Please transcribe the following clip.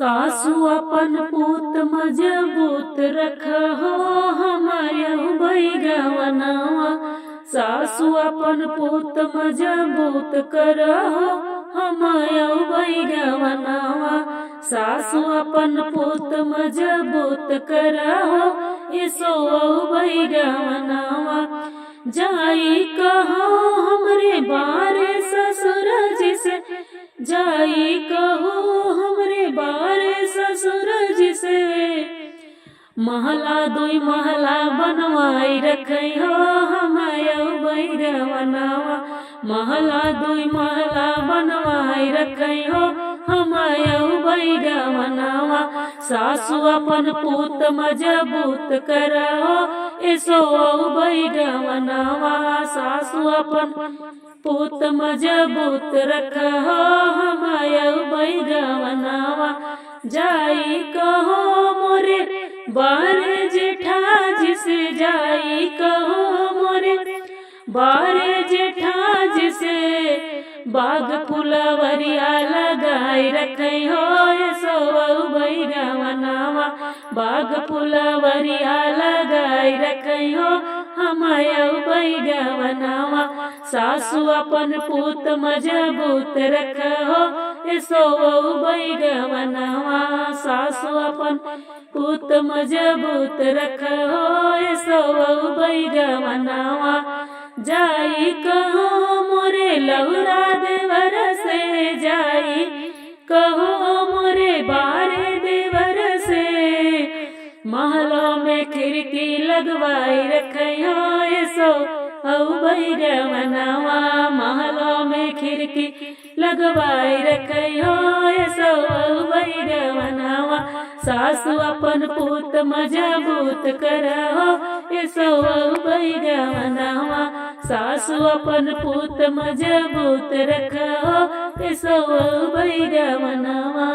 सासु अपन पूत मजबूत रखहो हमायहु बैगवनवा। सासु अपन पूत मजबूत करहो हमायहु बैगवनवा। सासु अपन पूत मजबूत करहो इसो बैगवनवा। जाई कहो हमरे बारे ससुर जी से, जाई कहो हमरे बारे ससुर जी से। महला दुई महला बनवाई रखई हो हमायहु बैगवनवा। महला दुई महला बनवाई रखई हो हमायहु बैगवनवा। सासु अपन पूत मजबूत करहो इसो बैगवनवा। सासु अपन पूत मजबूत रखहो हमायहु बैगवनवा। जाई कहो मोरे बारे जेठा जिसे, जाई कहो मोरे बारे जेठा जिसे। बाग फुलवरिया लगाई रखई हो इसो बैगवनवा। बाग फुलवरिया लगाई रखई हो हमायहु बैगवनवा। सासु अपन पूत मजबूत रखहो इसो बैगवनवा। सासु अपन पूत मजबूत रखहो इसो बैगवनवा। जाई कहो मोरे लहुरा देवर से, जाई कहो मोरे बारे देवर से। महलों में खिड़की लगवाई रखई हो इसो बैगवनवा। महलों में खिड़की लगवाई रखई हो इसो बैगवनवा। सासु अपन पूत मजबूत करहो इसो बैगवनवा। सासु अपन पूत मजबूत रखहो इसो बैगवनवा।